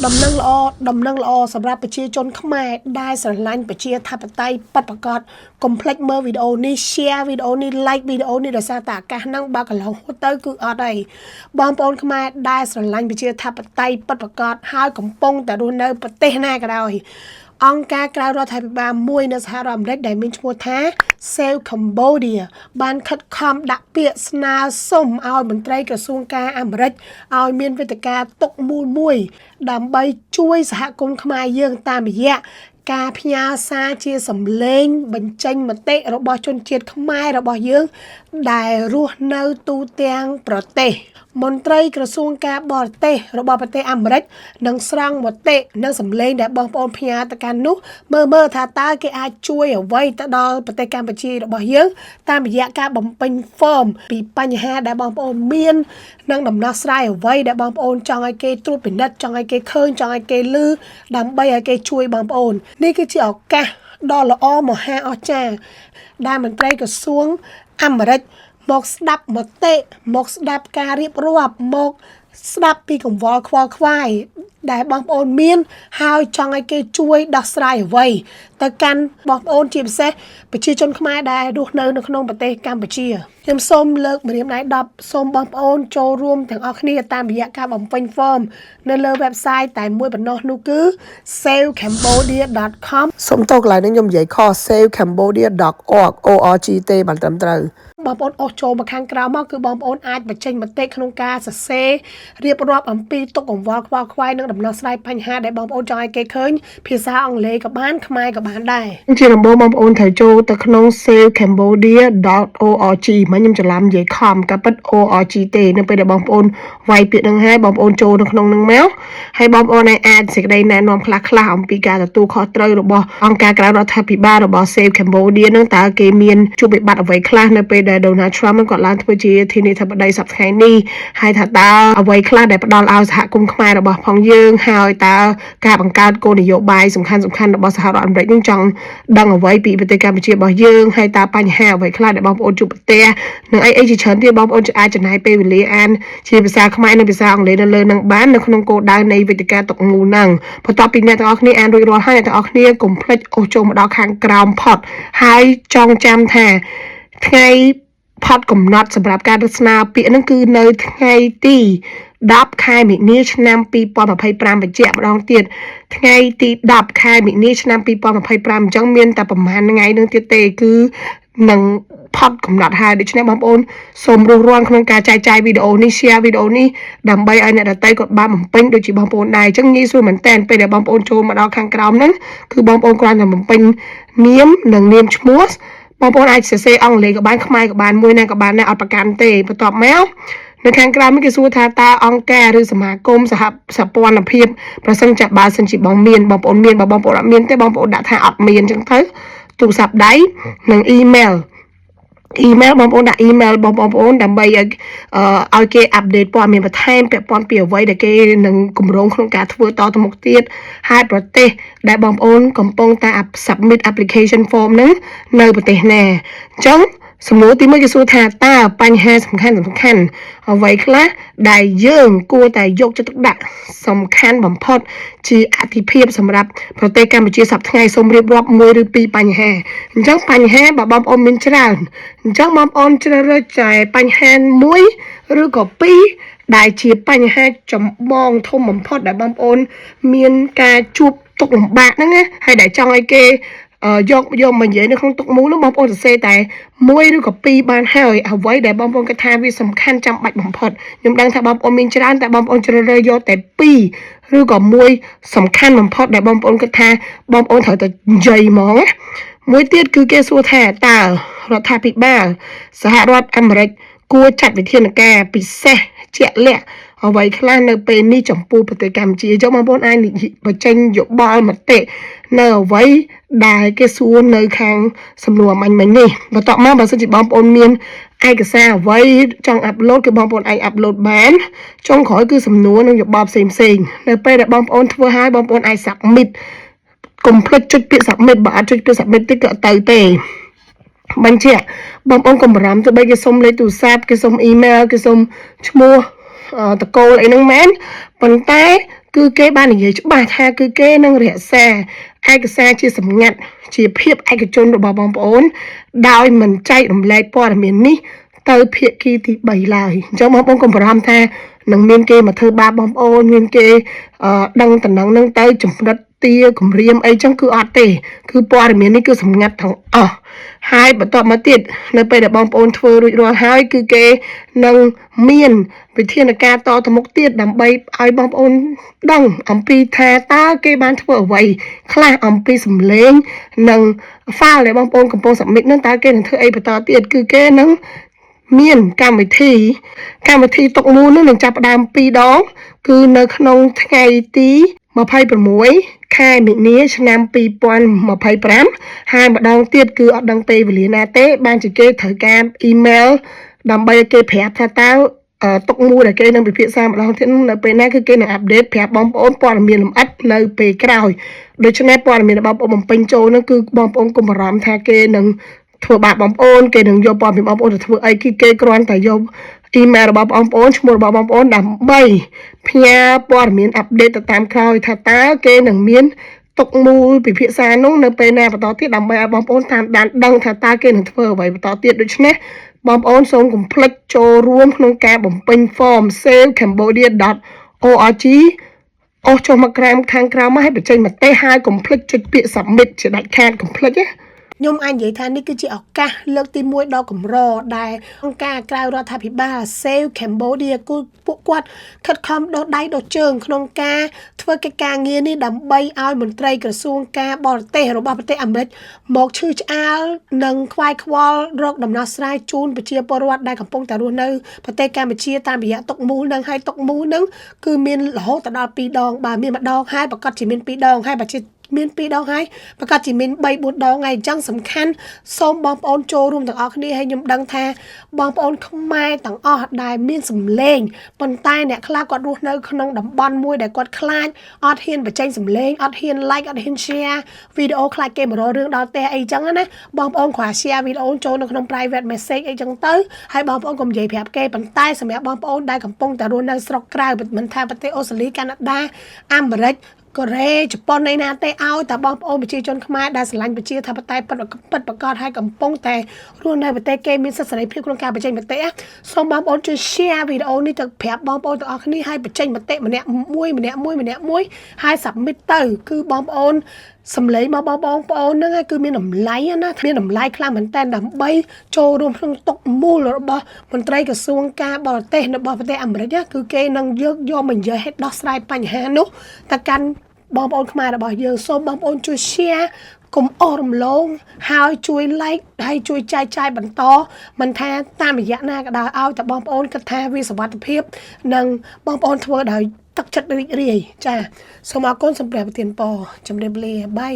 ដំណឹងល្អសម្រាប់ប្រជាជនខ្មែរដែលស្រឡាញ់ប្រជាធិបតេយ្យពិតប្រាកដកុំភ្លេចមើលវីដេអូនេះ share វីដេអូនេះ like វីដេអូនេះដោយសារតែឱកាសហ្នឹងបើកន្លងហួសទៅគឺអត់អីបងប្អូនខ្មែរដែលស្រឡាញ់ប្រជាធិបតេយ្យពិតប្រាកដហើយកំពុងតែរស់នៅប្រទេសណាក៏ដោយអង្គការក្រៅរដ្ឋាភិបាលមួយនៅសហរដ្ឋអាមេរិកដែលមានឈ្មោះថា Save Cambodia បានខិតខំដាក់ពាក្យស្នើសុំឲ្យមន្ត្រីក្រសួងការអាមេរិកឲ្យមានវេទិកាទុកមូលមួយដើម្បីជួយសហគមន៍ខ្មែរយើងតាមរយៈការផ្ញើសារជាសម្លេងបញ្ចេញមតិរបស់ជនជាតិខ្មែររបស់យើងដែលរស់នៅទូទាំងប្រទេសមន្ត្រីក្រសួងការបរទេសរបស់ប្រទេសអាមេរិកនឹងស្រង់មតិនិងសម្លេងដែលបងប្អូនផ្ញើទៅកាន់នោះមើលថាតើគេអាចជួយអ្វីទៅដល់ប្រទេសកម្ពុជារបស់យើងតាមរយៈការបំពេញ form ពីបញ្ហាដែលបងប្អូនមាននិងដំណោះស្រាយអ្វីដែលបងប្អូនចង់ឲ្យគេត្រួតពិនិត្យចង់ឲ្យគេឃើញចង់ឲ្យគេឮដើម្បីឲ្យគេជួយបងប្អូននេះគឺជាឱកាសដ៏ល្អមហាអស្ចារ្យដែលមន្ត្រីក្រសួងអាមេរិកមកស្ដាប់មតិមកស្ដាប់ការរៀបរាប់មកស្ដាប់ពីកង្វល់ខ្វល់ខ្វាយដែលបងប្អូនមានហើយចង់ឲ្យគេជួយដោះស្រាយអ្វីទៅកាន់បងប្អូនជាពិសេសប្រជាជនខ្មែរដែលរស់នៅក្នុងប្រទេសកម្ពុជាខ្ញុំសូមលើកម្រាមដៃ10សូមបងប្អូនចូលរួមទាំងអស់គ្នាតាមរយៈការបំពេញ form នៅលើ website តែមួយប៉ុណ្ណោះនោះគឺ savecambodia.com សូមតោកន្លែងនេះខ្ញុំនិយាយខុស savecambodia.org ទេបានត្រឹមត្រូវបងប្អូនអស់ចូលមកខាងក្រៅមកគឺបងប្អូនអាចបញ្ចេញមតិក្នុងការសរសេររៀបរាប់អំពីទុកកង្វល់ខ្វល់ខ្វាយនិងដំណោះស្រាយបញ្ហាដែលបងប្អូនចង់ឲ្យគេឃើញភាសាអង់គ្លេសក៏បានខ្មែរក៏បានដែរជាដំបូងបងប្អូនត្រូវចូលទៅក្នុង savecambodia.org មិនខ្ញុំច្រឡំនិយាយខំក៏ពិត org ទេនៅពេលដែលបងប្អូនវាយពាក្យនឹងហើយបងប្អូនចូលនៅក្នុងនឹងមកហើយបងប្អូនអាចសេចក្តីណែនាំខ្លះអំពីការទទួលខុសត្រូវរបស់អង្គការក្រៅរដ្ឋាភិបាលរបស់ Save Cambodia នឹងតើគេមានជួបវិបត្តិអ្វីខ្លះនៅពេលដែល Donald Trump គាត់ឡើងធ្វើជាធានាធិបតីសប្តាហ៍ថ្ងៃនេះហើយថាតើអ្វីខ្លះដែលផ្ដល់ឲ្យសហគមន៍ខ្មែររបស់ផងយើងហើយតើការបង្កើតគោលនយោបាយសំខាន់របស់សហរដ្ឋអាមេរិកនឹងចង់ដឹងអ្វីពីប្រទេសកម្ពុជារបស់យើងហើយតើបញ្ហាអ្វីខ្លះដែលបងប្អូនជួបប្រទះនិងអីជាច្រើនទៀតបងប្អូនអាចចំណាយពេលវេលាអានជាភាសាខ្មែរនិងភាសាអង់គ្លេសនៅលើនឹងបាននៅក្នុងគោលដៅនៃវេទិកាទុកមូលហ្នឹងបន្ទាប់ពីអ្នកទាំងអស់គ្នាអានរួចរាល់ហើយអ្នកទាំងអស់គ្នាកុំភ្លេចអូសចូលមកដល់ខាងក្រោមផុតហើយចងចាំថាថ្ងៃផុតកំណត់សម្រាប់ការស្នើពាក្យហ្នឹងគឺនៅថ្ងៃទី10ខែមិនិនាឆ្នាំ2025បញ្ជាក់ម្ដងទៀតថ្ងៃទី10ខែមិនិនាឆ្នាំ2025អញ្ចឹងមានតែប្រហែលថ្ងៃនឹងទៀតទេគឺនឹងផុតកំណត់ហើយដូច្នេះបងប្អូនសូមរួសរាន់ក្នុងការចែកចាយវីដេអូនេះ share វីដេអូនេះដើម្បីឲ្យអ្នកដទៃគាត់បានបំពេញដូចជាបងប្អូនដែរអញ្ចឹងងាយស្រួលមែនតើពេលដែលបងប្អូនចូលមកដល់ខាងក្រោមហ្នឹងគឺបងប្អូនគ្រាន់តែបំពេញនាមនិងនាមឈ្មោះបងប្អូនអាចសរសេរអង់គ្លេសក៏បានខ្មែរក៏បានមួយណាក៏បានដែរអត់ប្រកាន់ទេបន្ទាប់មកនៅខាងក្រោមនេះគេសួរថាតើអង្គការឬសមាគមសហព័ន្ធភាពប្រសិនចាបើសិនជាបងមានបងប្អូនមានបើបងប្អូនអត់មានទេបងប្អូនដាក់ថាអត់មានអញ្ចឹងទៅទូរស័ព្ទដៃនិងអ៊ីមែលបងប្អូនដាក់អ៊ីមែលបងប្អូនដើម្បីឲ្យគេអាប់ដេតព័ត៌មានបន្ថែមពាក់ព័ន្ធពីអ្វីដែលគេនឹងគម្រោងក្នុងការធ្វើតទៅមុខទៀតហើយប្រទេសដែលបងប្អូនកំពុងតែ submit application form ហ្នឹងនៅប្រទេសណាអញ្ចឹងសំណួរទី1គេសួរថាតើបញ្ហាសំខាន់អ្វីខ្លះដែលយើងគួរតែយកចិត្តទុកដាក់សំខាន់បំផុតជាអាទិភាពសម្រាប់ប្រទេសកម្ពុជាសប្តាហ៍ថ្ងៃសូមរៀបរាប់1ឬ2បញ្ហាអញ្ចឹងបញ្ហាបើបងប្អូនមានច្រើនអញ្ចឹងបងប្អូនជ្រើសរើសតែបញ្ហា1ឬក៏2ដែលជាបញ្ហាចម្បងធំបំផុតដែលបងប្អូនមានការជួបទុក្ខលំបាកហ្នឹងណាហើយដែលចង់ឲ្យគេយកមកនិយាយនៅក្នុងទុកមូលនោះបងប្អូនសរសេរតែ1ឬក៏2បានហើយអ្វីដែលបងប្អូនគិតថាវាសំខាន់ចាំបាច់បំផុតខ្ញុំដឹងថាបងប្អូនមានច្រើនតែបងប្អូនជ្រើសរើសយកតែ2ឬក៏1សំខាន់បំផុតដែលបងប្អូនគិតថាបងប្អូនត្រូវតែនិយាយហ្មងណាមួយទៀតគឺគេសួរថាតើរដ្ឋាភិបាលសហរដ្ឋអាមេរិកគួរចាត់វិធានការពិសេសជាក់លាក់អ្វីខ្លះនៅពេលនេះចំពោះប្រទេសកម្ពុជាយកបងប្អូនអាចបញ្ចេញយោបល់មតិនៅអ្វីដែលគេសួរនៅខាងសំណួរមិញនេះបន្ទាប់មកបើសិនជាបងប្អូនមានឯកសារអ្វីចង់អាប់ឡូតគឺបងប្អូនអាចអាប់ឡូតបានចុងក្រោយគឺសំណួរនិងយោបល់ផ្សេងនៅពេលដែលបងប្អូនធ្វើហើយបងប្អូនអាច submit កុំភ្លេចចុចពាក្យ submit បើអត់ចុចពាក្យ submit ទេក៏ទៅទេបញ្ជាក់បងប្អូនកុំបារម្ភទោះបីគេសុំលេខទូរស័ព្ទគេសុំអ៊ីមែលគេសុំឈ្មោះតកូលអីហ្នឹងមែនប៉ុន្តែ cứ kế ban này chứ bà tha cứ kế năng rẻ xe ai cái xe chia sầm ngặt chỉ phiếp ai cái chôn được bong ổn đau mình chạy làm lại po là miền ní tới phía kia thì bảy lại cho bong ổn còn làm tha nâng miền kia mà thơ ba bong ổn miền kia đăng tận nâng nâng tới chụp đất tia cùng riêng ấy chẳng cứ tề cứ po là miền ní cứ sầm ngặt thằng hai bữa tọt mà tiệt nơi bây giờ bong ổn thưa rồi hai cứ kế nâng miềnวิธีในการต่อตมกเตียดดำใบไอบอมโอนดังอมปีแทตาเกบานทั่วไว้คลาอมปีสำเลงนังฟ้าเลยบอมโอนกับโปสมิดนั่นตาเกนเธอไอปตอเตียดคือเกนังเมียนการวิธีตกมูนั่นหนึ่งจับดามปีดองคือในขนมไงตีมาไพ่ประมวยค่ายมินี้ชนำปีปอนมาไพ่ปรำhaiมาดองเตียดคืออดังเปวิลีนาเต้บานจิเกเถอการอีเมลดำใบเกแผลทาตาตกมูแต่เกนังไปพิจารณาเราที่นั่นไปนั่นคือเกนังอัปเดตแผลบอมโอนปอนมีลำอัดในไปกล่าวโดยเฉพาะปอนมีบอมโอนเป็นโจนั่นคือบอมโอนกุมรามทาเกนังถั่วบาบอมโอนเกนังโยปอนมีบอมโอนถั่วไอคือเกกรอนแต่โยอีเมลบอมโอนชั่วโมงบอมโอนดำใบเพียปอนมีอัปเดตตามข่าวทาตาเกนังมีตกมูไปพิจารณาในไปแนวต่อที่ดำใบบอมโอนทางดังทาตาเกนังถั่วไว้ต่อที่โดยเฉพาะบอมโอนส่งกลุ่มพลัดโจรวมក្នុងការបំពេញ form save cambodia.org អូសចូលមកក្រែមខាងក្រៅមកឲ្យបញ្ចេញមតិហើយកុំភ្លេចចុចពាក្យ submit ជាដាច់ខាតកុំភ្លេចណាខ្ញុំអាចនិយាយថានេះគឺជាឱកាសលើកទី1ដ៏កម្រដែលអង្គការក្រៅរដ្ឋាភិបាល Save Cambodia គឺពួកគាត់ខិតខំដោះដៃដោះជើងក្នុងការធ្វើកិច្ចការងារនេះដើម្បីឲ្យមន្ត្រីក្រសួងការបរទេសរបស់ប្រទេសអាមេរិកមកឈឺឆ្អាលនិងខ្វាយខ្វល់រកដំណោះស្រាយជូនប្រជាពលរដ្ឋដែលកំពុងតែរស់នៅប្រទេសកម្ពុជាតាមរយៈតុកមូលនឹងហើយតុកមូលនឹងគឺមានរហូតដល់2ដងបាទមានម្ដងហើយប្រកាសជាមាន2ដងហើយបើជាមាន2ដងហើយប្រកាសជាមាន3 4ដងហើយអញ្ចឹងសំខាន់សូមបងប្អូនចូលរួមទាំងអស់គ្នាហើយខ្ញុំដឹងថាបងប្អូនខ្មែរទាំងអស់ដែលមានសម្លេងប៉ុន្តែអ្នកខ្លះគាត់រស់នៅក្នុងតំបន់មួយដែលគាត់ខ្លាចអត់ហ៊ានបញ្ចេញសម្លេងអត់ហ៊ាន like អត់ហ៊ាន share វីដេអូខ្លាចគេមករករឿងដល់ផ្ទះអីចឹងណាបងប្អូនគ្រាន់ share វីដេអូចូលនៅក្នុង private message អីចឹងទៅហើយបងប្អូនកុំនិយាយប្រាប់គេប៉ុន្តែសម្រាប់បងប្អូនដែលកំពុងតែរស់នៅស្រុកក្រៅមិនថាប្រទេសអូស្ត្រាលីកាណាដាអាមេរិកកូរ៉េជប៉ុនឯណាទេឲ្យតែបងប្អូនប្រជាជនខ្មែរដែលស្រឡាញ់ប្រជាធិបតេយ្យពិតប្រកបហើយកំពុងតែរស់នៅប្រទេសគេមានសិទ្ធិសេរីភាពក្នុងការបញ្ចេញមតិសូមបងប្អូនជួយ share វីដេអូនេះទៅប្រាប់បងប្អូនទាំងអស់គ្នាហើយបញ្ចេញមតិម្នាក់មួយហើយ submit ទៅគឺបងប្អូនសម្លេងមកបងប្អូនហ្នឹងគឺមានតម្លៃណាមានតម្លៃខ្លាំងមែនតើដើម្បីចូលរួមក្នុងតុមូលរបស់មន្ត្រីក្រសួងការបរទេសរបស់ប្រទេសអាមេរិកគឺគេនឹងយកមកនិយាយឲ្យដោះស្រាយបញ្ហានោះទៅកាន់បងប្អូនខ្មែររបស់យើងសូមបងប្អូនជួយ share កុំអស់រំលងហើយជួយ like ហើយជួយចែកចាយបន្តមិនថាតាមរយៈណាក៏ដោយឲ្យតែបងប្អូនគិតថាវាសុវត្ថិភាពនិងបងប្អូនធ្វើដោយទឹកចិត្តរីករាយចាសូមអរគុណសម្រាប់ប្រធានពរជម្រាបលាបាយ